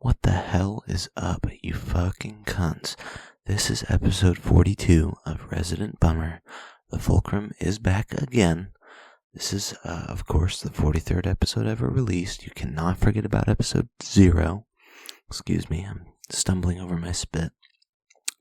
What the hell is up, you fucking cunts? This is episode 42 of Resident Bummer. The Fulcrum is back again. This is, of course, the 43rd episode ever released. You cannot forget about episode 0. Excuse me, I'm stumbling over my spit.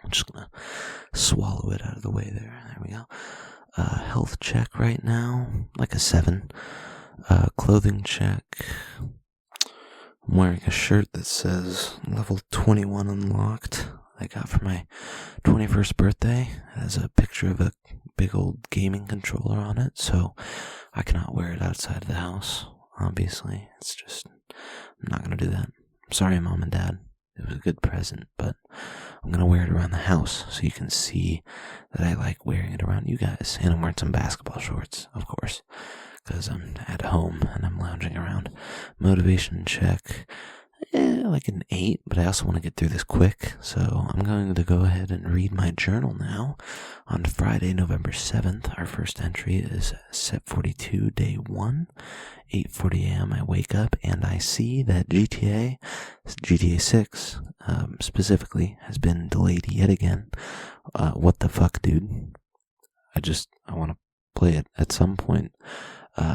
I'm just gonna swallow it out of the way there. There we go. Health check right now, like a 7. Clothing check. I'm wearing a shirt that says level 21 unlocked. I got for my 21st birthday. It has a picture of a big old gaming controller on it, so I cannot wear it outside of the house, obviously. It's just, I'm not going to do that. I'm sorry, Mom and Dad. It was a good present, but I'm going to wear it around the house so you can see that I like wearing it around you guys. And I'm wearing some basketball shorts, of course, because I'm at home and I'm lounging around. Motivation check, like an 8, but I also want to get through this quick, so I'm going to go ahead and read my journal now. On Friday, November 7th, our first entry is set 42, day 1, 8:40 a.m. I wake up and I see that GTA 6, specifically, has been delayed yet again. What the fuck, dude? I want to play it at some point.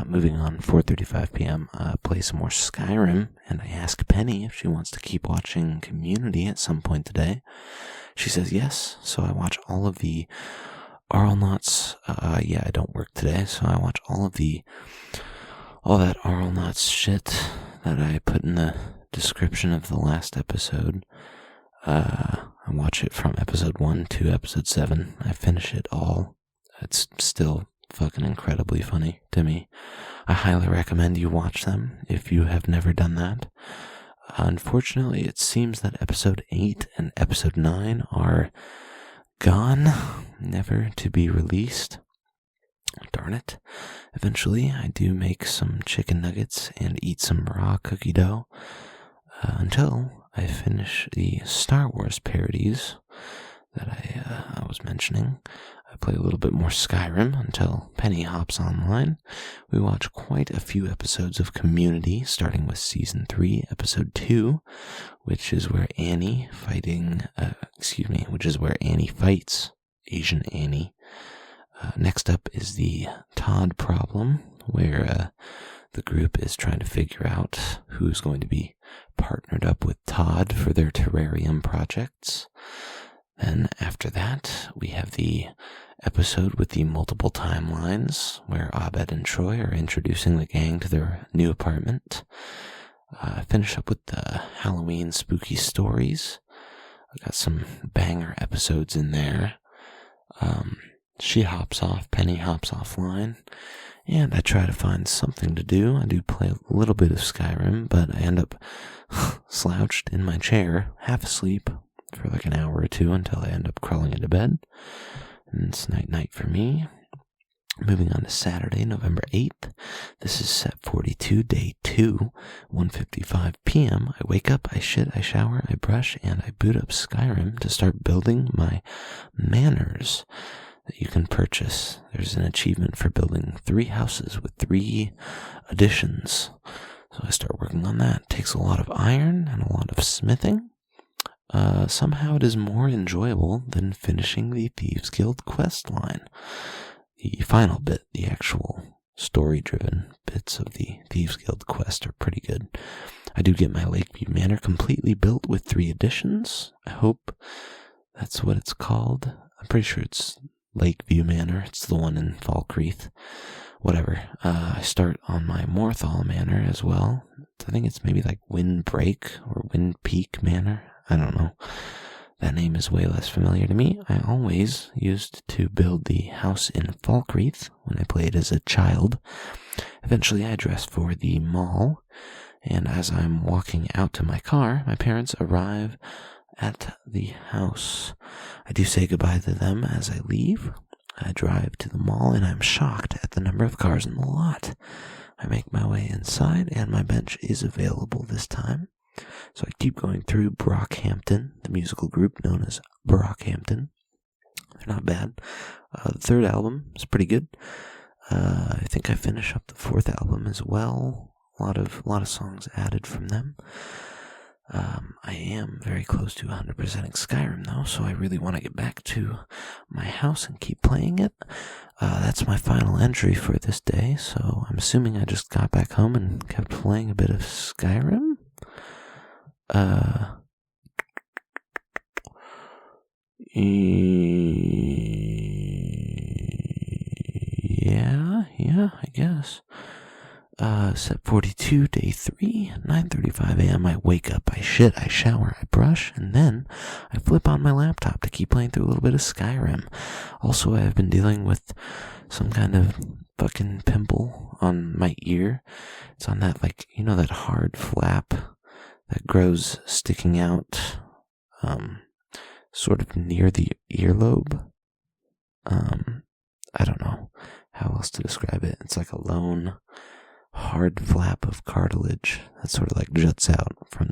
Moving on, 4:35 p.m., play some more Skyrim, and I ask Penny if she wants to keep watching Community at some point today. She says yes, so I watch all of the Arlnauts. I don't work today, so I watch all that Arlnauts shit that I put in the description of the last episode. I watch it from episode 1 to episode 7. I finish it all. It's still fucking incredibly funny to me. I highly recommend you watch them if you have never done that. Unfortunately, it seems that episode 8 and episode 9 are gone, never to be released. Darn it. Eventually, I do make some chicken nuggets and eat some raw cookie dough until I finish the Star Wars parodies that I was mentioning. I play a little bit more Skyrim until Penny hops online. We watch quite a few episodes of Community, starting with Season 3, Episode 2, which is where Annie fights Asian Annie. Next up is the Todd problem, where the group is trying to figure out who's going to be partnered up with Todd for their terrarium projects. Then after that, we have the episode with the multiple timelines, where Abed and Troy are introducing the gang to their new apartment. Finish up with the Halloween spooky stories. I got some banger episodes in there. She hops off, Penny hops offline, and I try to find something to do. I do play a little bit of Skyrim, but I end up slouched in my chair, half asleep, for like an hour or two until I end up crawling into bed. And it's night-night for me. Moving on to Saturday, November 8th. This is set 42, day 2, 1:55 p.m. I wake up, I shit, I shower, I brush, and I boot up Skyrim to start building my manors that you can purchase. There's an achievement for building 3 houses with 3 additions. So I start working on that. It takes a lot of iron and a lot of smithing. Somehow it is more enjoyable than finishing the Thieves Guild quest line. The final bit, the actual story-driven bits of the Thieves Guild quest are pretty good. I do get my Lakeview Manor completely built with 3 additions. I hope that's what it's called. I'm pretty sure it's Lakeview Manor. It's the one in Falkreath. Whatever. I start on my Morthal Manor as well. I think it's maybe like Windbreak or Windpeak Manor. I don't know. That name is way less familiar to me. I always used to build the house in Falkreath when I played as a child. Eventually I dressed for the mall, and as I'm walking out to my car, my parents arrive at the house. I do say goodbye to them as I leave. I drive to the mall, and I'm shocked at the number of cars in the lot. I make my way inside, and my bench is available this time. So I keep going through Brockhampton, the musical group known as Brockhampton. They're not bad. The 3rd album is pretty good. I think I finish up the 4th album as well. A lot of songs added from them. am very close to 100%ing Skyrim, though, so I really want to get back to my house and keep playing it. That's my final entry for this day, so I'm assuming I just got back home and kept playing a bit of Skyrim. Yeah, I guess. Set 42, day 3, 9:35 a.m. I wake up, I shit, I shower, I brush, and then I flip on my laptop to keep playing through a little bit of Skyrim. Also, I've been dealing with some kind of fucking pimple on my ear. It's on that, that hard flap that grows sticking out, sort of near the earlobe. I don't know how else to describe it. It's like a lone hard flap of cartilage that sort of juts out from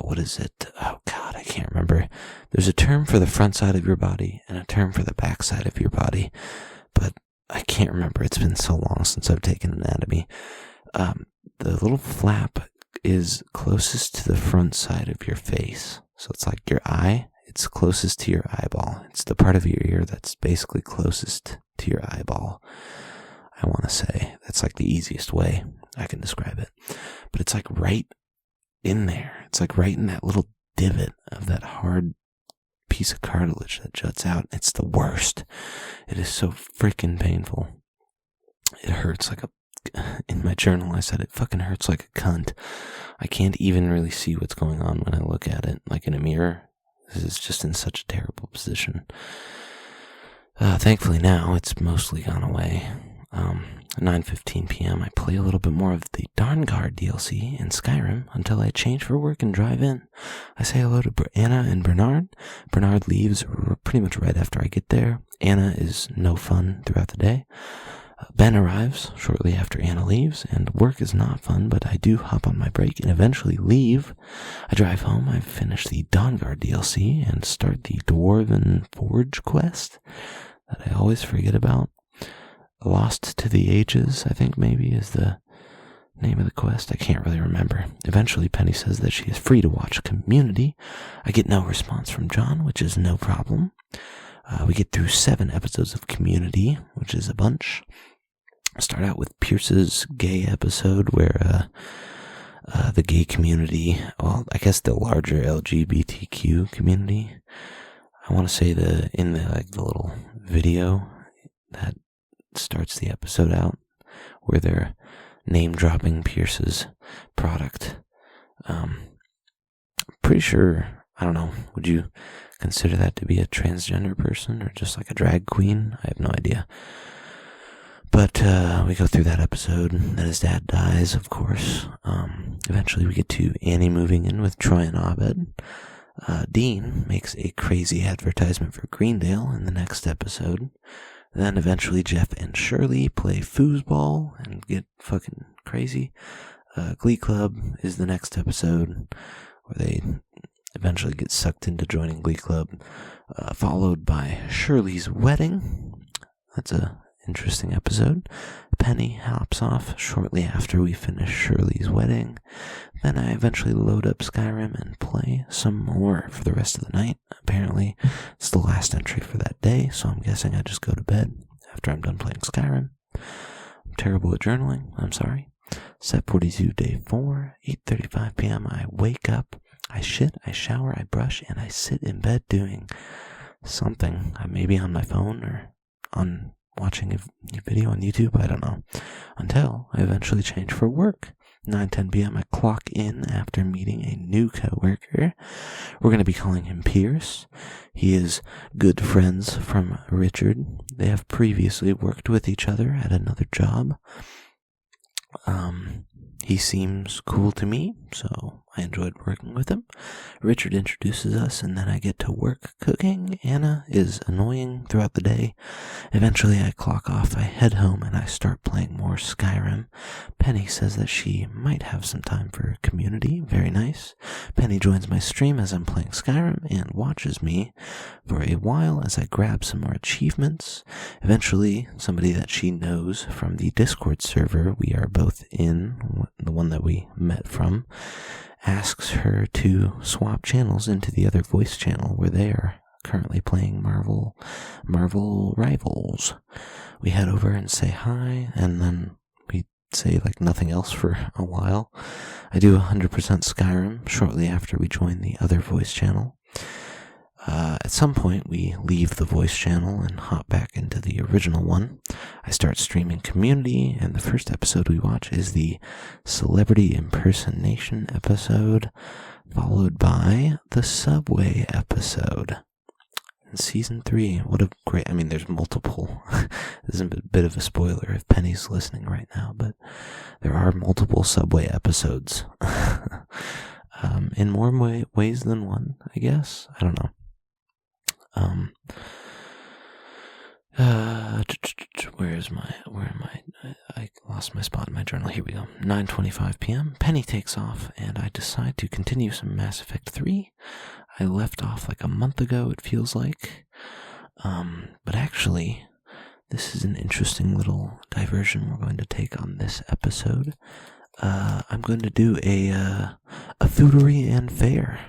what is it? Oh God, I can't remember. There's a term for the front side of your body and a term for the back side of your body, but I can't remember. It's been so long since I've taken anatomy. The little flap is closest to the front side of your face. So it's like your eye. It's closest to your eyeball. It's the part of your ear that's basically closest to your eyeball. I want to say that's the easiest way I can describe it. But it's right in there. It's right in that little divot of that hard piece of cartilage that juts out. It's the worst. It is so freaking painful. It hurts in my journal I said it fucking hurts like a cunt. I can't even really see what's going on when I look at it in a mirror. It's just in such a terrible position. Thankfully now it's mostly gone away. 9:15 p.m. I play a little bit more of the Dawnguard DLC in Skyrim until I change for work and drive in. I say hello to Anna and Bernard. Bernard leaves pretty much right after I get there. Anna is no fun throughout the day. Ben arrives shortly after Anna leaves, and work is not fun, but I do hop on my break and eventually leave. I drive home, I finish the Dawnguard DLC, and start the Dwarven Forge quest that I always forget about. Lost to the Ages, I think maybe is the name of the quest. I can't really remember. Eventually, Penny says that she is free to watch Community. I get no response from John, which is no problem. We get through 7 episodes of Community, which is a bunch. Start out with Pierce's gay episode where the gay community, well, I guess the larger LGBTQ community, I want to say in the little video that starts the episode out where they're name dropping Pierce's product. Pretty sure, I don't know, would you consider that to be a transgender person or just a drag queen? I have no idea. But we go through that episode. Then his dad dies, of course. Eventually we get to Annie moving in with Troy and Abed. Dean makes a crazy advertisement for Greendale in the next episode. Then eventually Jeff and Shirley play foosball and get fucking crazy. Glee Club is the next episode where they eventually get sucked into joining Glee Club, followed by Shirley's wedding. That's a interesting episode. Penny hops off shortly after we finish Shirley's wedding. Then I eventually load up Skyrim and play some more for the rest of the night. Apparently, it's the last entry for that day, so I'm guessing I just go to bed after I'm done playing Skyrim. I'm terrible at journaling. I'm sorry. Set 42, day 4, 8:35 p.m. I wake up, I shit, I shower, I brush, and I sit in bed doing something. I may be on my phone or on watching a video on YouTube, I don't know, until I eventually change for work. 9:10 p.m. I clock in after meeting a new coworker. We're going to be calling him Pierce. He is good friends from Richard. They have previously worked with each other at another job. He seems cool to me, so I enjoyed working with him. Richard introduces us, and then I get to work cooking. Anna is annoying throughout the day. Eventually, I clock off, I head home, and I start playing more Skyrim. Penny says that she might have some time for Community. Very nice. Penny joins my stream as I'm playing Skyrim and watches me for a while as I grab some more achievements. Eventually, somebody that she knows from the Discord server we are both in, the one one that we met from, asks her to swap channels into the other voice channel where they are currently playing Marvel Rivals. We head over and say hi, and then we say like nothing else for a while. I do 100% Skyrim shortly after we join the other voice channel. At some point, we leave the voice channel and hop back into the original one. I start streaming Community, and the first episode we watch is the Celebrity Impersonation episode, followed by the Subway episode. In Season 3, what a great... I mean, there's multiple... This is a bit of a spoiler if Penny's listening right now, but there are multiple Subway episodes. In more ways than one, I guess. I don't know. Where am I? I lost my spot in my journal. Here we go. 9:25 p.m. Penny takes off, and I decide to continue some Mass Effect 3. I left off like a month ago, it feels like. But actually, this is an interesting little diversion we're going to take on this episode. I'm going to do a foodery and fair.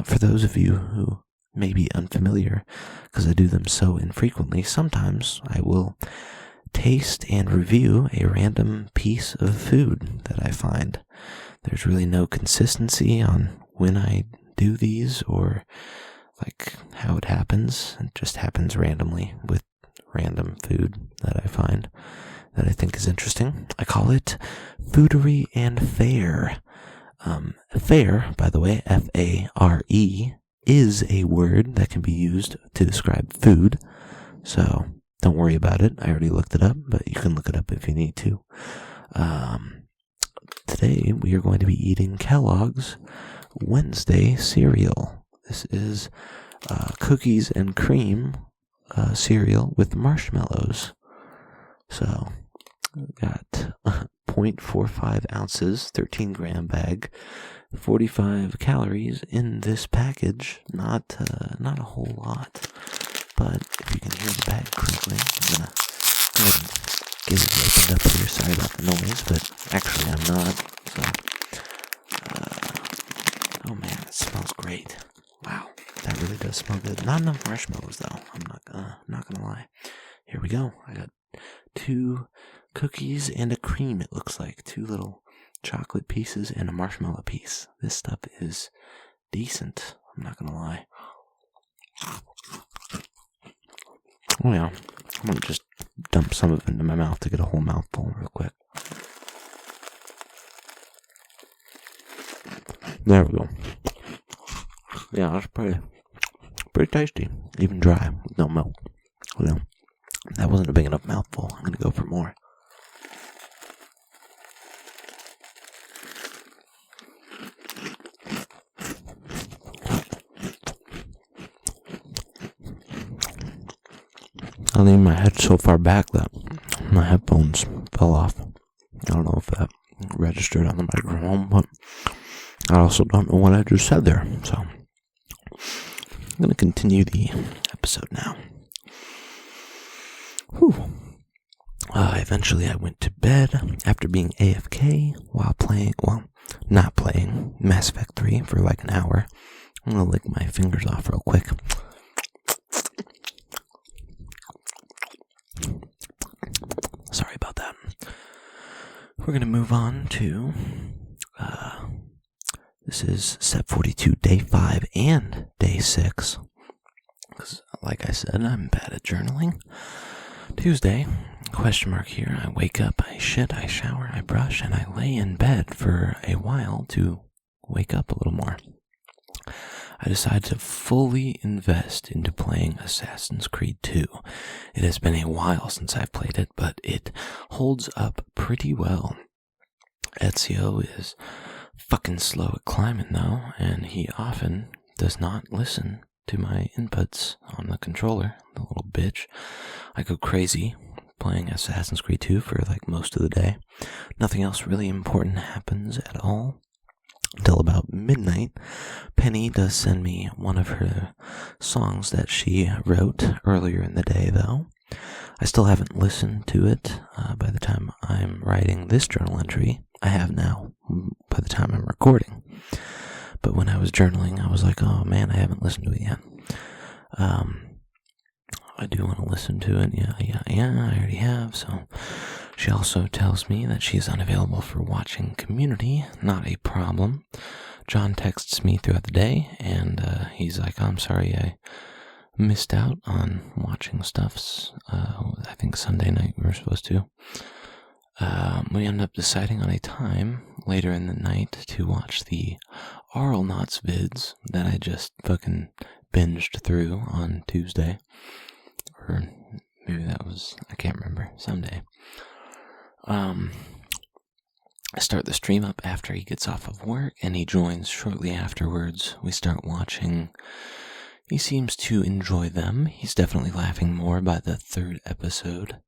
For those of you who may be unfamiliar, because I do them so infrequently, sometimes I will taste and review a random piece of food that I find. There's really no consistency on when I do these or like how it happens. It just happens randomly with random food that I find that I think is interesting. I call it foodery and fair. Fair, by the way, F-A-R-E, is a word that can be used to describe food, so don't worry about it. I already looked it up, but you can look it up if you need to. Today we are going to be eating Kellogg's Wednesday cereal. This is cookies and cream cereal with marshmallows. So we've got 0.45 ounces, 13-gram bag, 45 calories in this package. Not a whole lot, but if you can hear the bag crinkling, I'm gonna go ahead and get it opened up here. Sorry about the noise, but actually I'm not. So, oh man, it smells great. Wow, that really does smell good. Not enough marshmallows though. I'm not gonna lie. Here we go. I got 2 cookies and a cream. It looks like 2 little chocolate pieces and a marshmallow piece. This stuff is decent. I'm not gonna lie. Oh yeah, I'm gonna just dump some of it into my mouth to get a whole mouthful real quick. There we go. Yeah, that's pretty tasty. Even dry, with no milk. Well, that wasn't a big enough mouthful. I'm gonna go for more. I leaned my head so far back that my headphones fell off. I don't know if that registered on the microphone, but I also don't know what I just said there. So I'm going to continue the episode now. Whew. Eventually I went to bed after being AFK while not playing Mass Effect 3 for like an hour. I'm going to lick my fingers off real quick. Sorry about that. We're going to move on to, this is Sep 42, Day 5 and Day 6. Because, like I said, I'm bad at journaling. Tuesday, question mark here. I wake up, I shit, I shower, I brush, and I lay in bed for a while to wake up a little more. I decided to fully invest into playing Assassin's Creed 2. It has been a while since I've played it, but it holds up pretty well. Ezio is fucking slow at climbing though, and he often does not listen to my inputs on the controller, the little bitch. I go crazy playing Assassin's Creed 2 for like most of the day. Nothing else really important happens at all. Until about midnight, Penny does send me one of her songs that she wrote earlier in the day, though. I still haven't listened to it. By the time I'm writing this journal entry, I have now, the time I'm recording. But when I was journaling, I was like, oh man, I haven't listened to it yet. I do want to listen to it. Yeah, I already have. So she also tells me that she's unavailable for watching Community. Not a problem. John texts me throughout the day, and he's like, I'm sorry I missed out on watching stuffs. I think Sunday night we were supposed to. We ended up deciding on a time later in the night to watch the Aural Knots vids that I just fucking binged through on Tuesday. Or maybe that was, I can't remember, someday. I start the stream up after he gets off of work, and he joins shortly afterwards. We start watching. He seems to enjoy them. He's definitely laughing more by the third episode.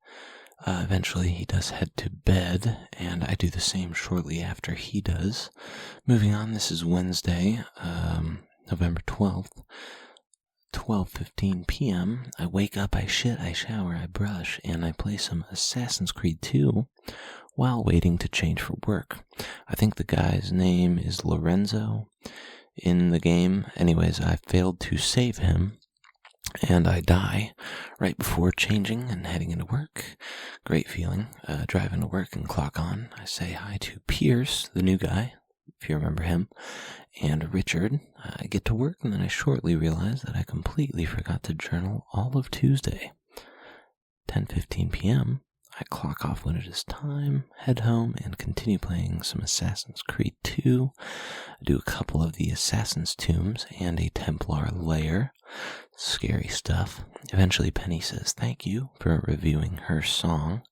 Eventually he does head to bed, and I do the same shortly after he does. Moving on, this is Wednesday, November 12th. 12:15 p.m. I wake up, I shit, I shower, I brush, and I play some Assassin's Creed 2 while waiting to change for work. I think the guy's name is Lorenzo in the game. Anyways, I failed to save him, and I die right before changing and heading into work. Great feeling. Driving to work and clock on. I say hi to Pierce, the new guy, if you remember him, and Richard. I get to work, and then I shortly realize that I completely forgot to journal all of Tuesday. 10:15 p.m. I clock off when it is time, head home, and continue playing some Assassin's Creed 2. I do a couple of the Assassin's Tombs and a Templar lair. Scary stuff. Eventually Penny says thank you for reviewing her song.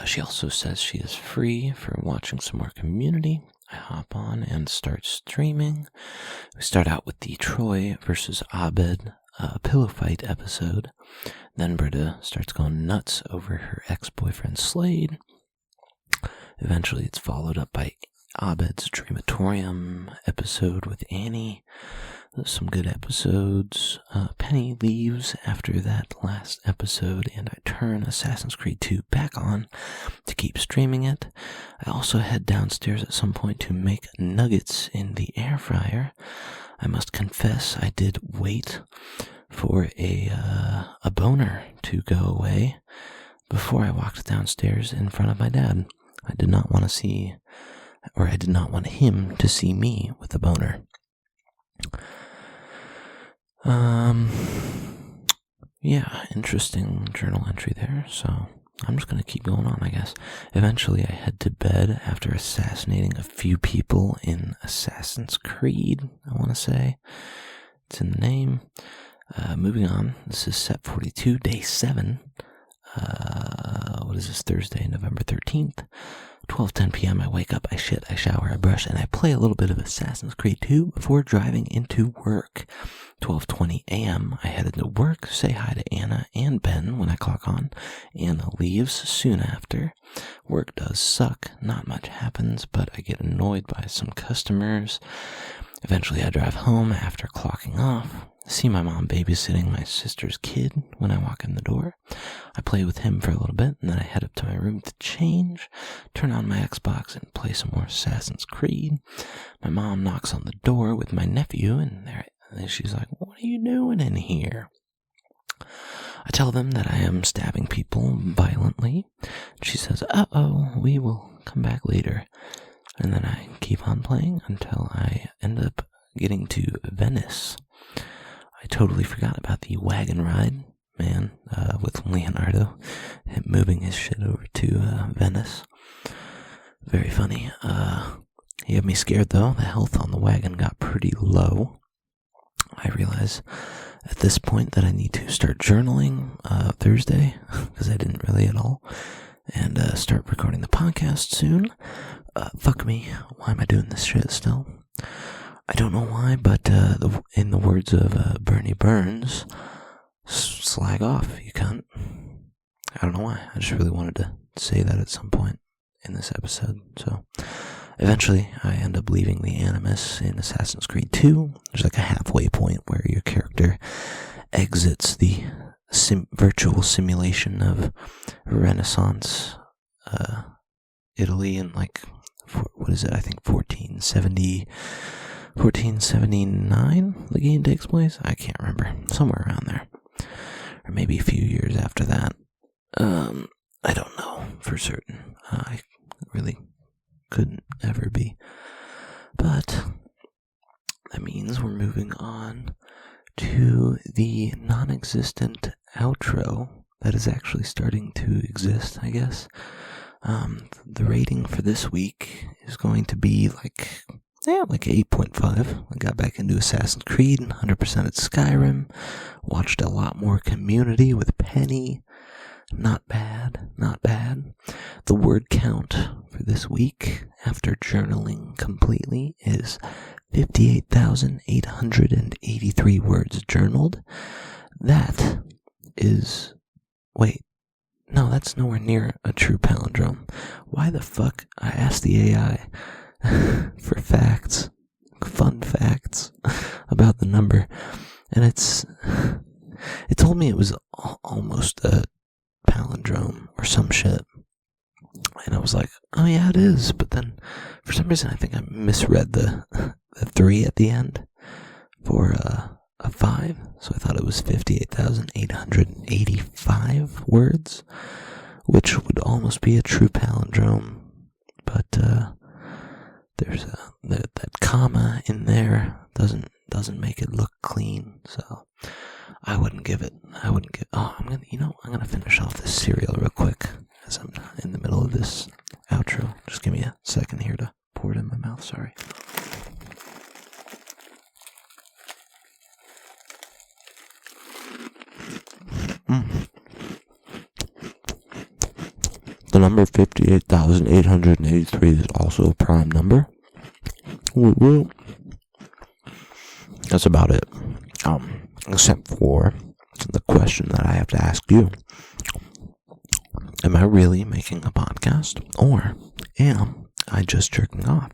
She also says she is free for watching some more Community. I hop on and start streaming. We start out with the Troy versus Abed pillow fight episode. Then Britta starts going nuts over her ex-boyfriend Slade. Eventually it's followed up by Abed's Dreamatorium episode with Annie. There's some good episodes. Penny leaves after that last episode, and I turn Assassin's Creed 2 back on to keep streaming it. I also head downstairs at some point to make nuggets in the air fryer. I must confess I did wait for a boner to go away before I walked downstairs in front of my dad. I did not want to see, or I did not want him to see me with a boner. Yeah, interesting journal entry there, so I'm just going to keep going on, I guess. Eventually I head to bed after assassinating a few people in Assassin's Creed, I want to say. It's in the name. Moving on, this is set 42, day 7. What is this, Thursday, November 13th? 12:10 p.m. I wake up, I shit, I shower, I brush, and I play a little bit of Assassin's Creed 2 before driving into work. 12:20 a.m. I head into work, say hi to Anna and Ben when I clock on. Anna leaves soon after. Work does suck, not much happens, but I get annoyed by some customers. Eventually I drive home after clocking off. See my mom babysitting my sister's kid when I walk in the door. I play with him for a little bit, and then I head up to my room to change, turn on my Xbox, and play some more Assassin's Creed. My mom knocks on the door with my nephew, and she's like, "What are you doing in here?" I tell them that I am stabbing people violently. She says, "Uh-oh, we will come back later." And then I keep on playing until I end up getting to Venice. I totally forgot about the wagon ride, man, with Leonardo, him moving his shit over to Venice. Very funny. He had me scared, though. The health on the wagon got pretty low. I realize at this point that I need to start journaling Thursday, because I didn't really at all, and start recording the podcast soon. Fuck me. Why am I doing this shit still? I don't know why, but in the words of Bernie Burns, slag off, you cunt. I don't know why. I just really wanted to say that at some point in this episode. So eventually I end up leaving the Animus in Assassin's Creed 2. There's like a halfway point where your character exits the virtual simulation of Renaissance Italy in like, what is it, I think 1479 the game takes place. I can't remember. Somewhere around there. Or maybe a few years after that. I don't know for certain. I really couldn't ever be. But that means we're moving on to the non-existent outro that is actually starting to exist, I guess. The rating for this week is going to be like 8.5. I got back into Assassin's Creed, 100% at Skyrim, watched a lot more Community with Penny. Not bad. The word count for this week, after journaling completely, is 58,883 words journaled. That is... Wait. No, that's nowhere near a true palindrome. Why the fuck? I asked the AI for facts, fun facts about the number, and it told me it was almost a palindrome or some shit. And I was like, oh yeah, it is. But then, for some reason, I think I misread the 3 at the end for a 5. So I thought it was 58,885 words, which would almost be a true palindrome. But there's that comma in there doesn't make it look clean. So I'm gonna finish off this cereal real quick as I'm in the middle of this outro. Just give me a second here to pour it in my mouth, sorry. The number 58,883 is also a prime number. Woo. That's about it. Except for the question that I have to ask you. Am I really making a podcast? Or am I just jerking off?